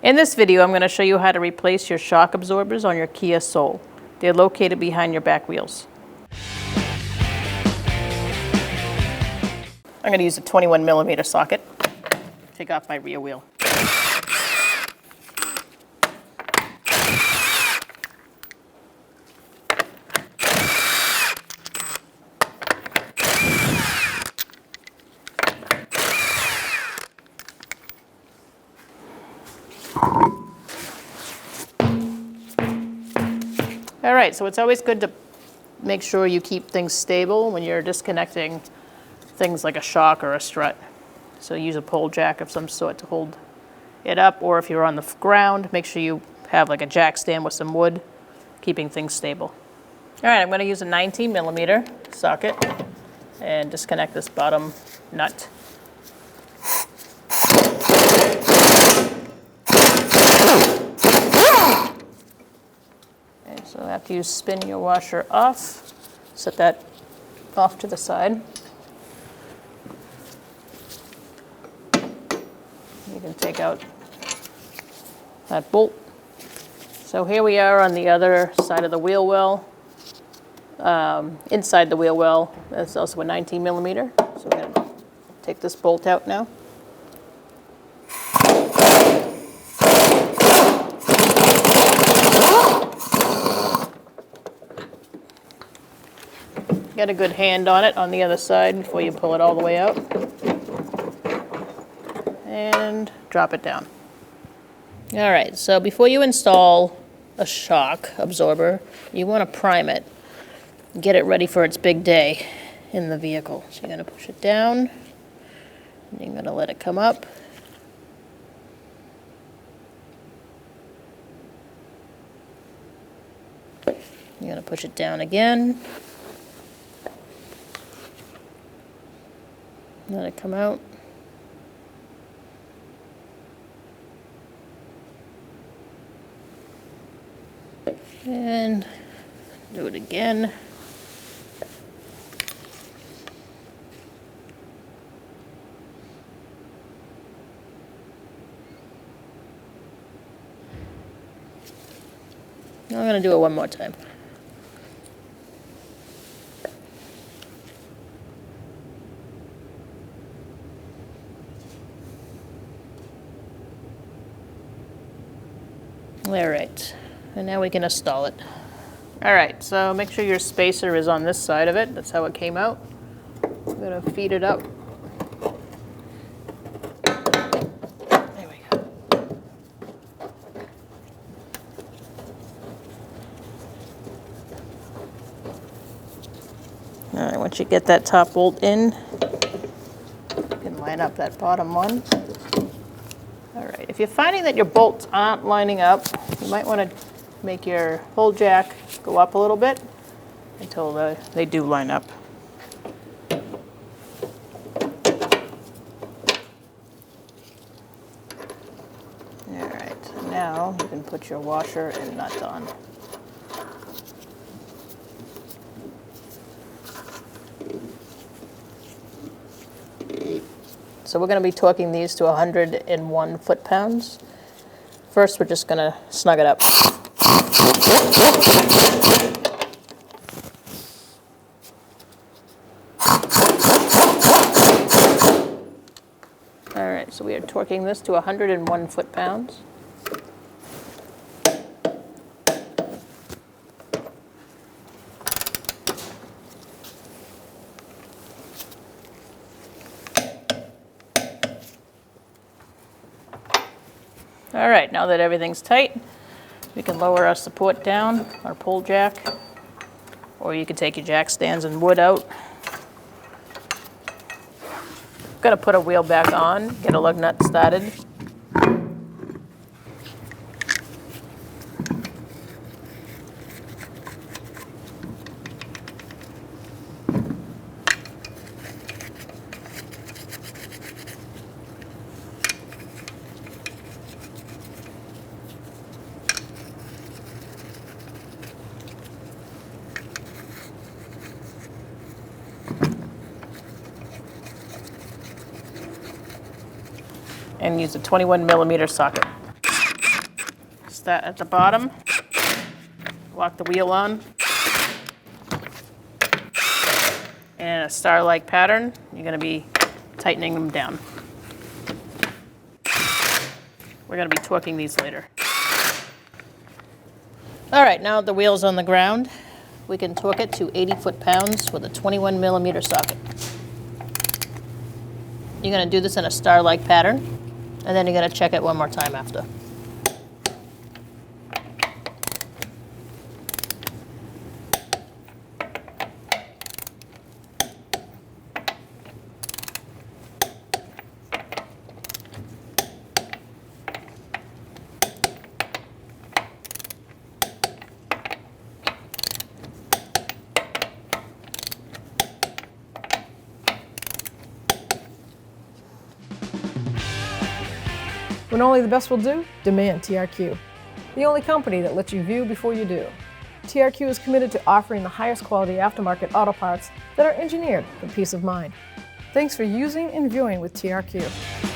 In this video, I'm going to show you how to replace your shock absorbers on your Kia Soul. They're located behind your back wheels. I'm going to use a 21mm socket. Take off my rear wheel. All right, so it's always good to make sure you keep things stable when you're disconnecting things like a shock or a strut. So use a pole jack of some sort to hold it up, or if you're on the ground, make sure you have like a jack stand with some wood, keeping things stable. All right, I'm going to use a 19mm socket and disconnect this bottom nut. So after you spin your washer off, set that off to the side. You can take out that bolt. So here we are on the other side of the wheel well. Inside the wheel well, that's also a 19mm. So we're going to take this bolt out now. Get a good hand on it on the other side before you pull it all the way out. And drop it down. All right, so before you install a shock absorber, you want to prime it. Get it ready for its big day in the vehicle. So you're going to push it down. And you're going to let it come up. You're going to push it down again. Let it come out. And do it again. I'm going to do it one more time. All right, and now we can install it. All right, so make sure your spacer is on this side of it. That's how it came out. I'm gonna feed it up. There we go. All right, once you get that top bolt in, you can line up that bottom one. All right, if you're finding that your bolts aren't lining up, you might want to make your pole jack go up a little bit until they do line up. All right, so now you can put your washer and nut on. So we're going to be torquing these to 101 foot-pounds. First, we're just going to snug it up. All right, so we are torquing this to 101 foot-pounds. All right, now that everything's tight, we can lower our support down, our pole jack, or you can take your jack stands and wood out. I'm gonna put a wheel back on, get a lug nut started. And use a 21mm socket. Start at the bottom, lock the wheel on. And a star-like pattern, you're going to be tightening them down. We're going to be torquing these later. All right, now that the wheel's on the ground, we can torque it to 80 foot-pounds with a 21mm socket. You're going to do this in a star-like pattern, and then you're going to check it one more time after. When only the best will do, demand TRQ. The only company that lets you view before you do. TRQ is committed to offering the highest quality aftermarket auto parts that are engineered for peace of mind. Thanks for using and viewing with TRQ.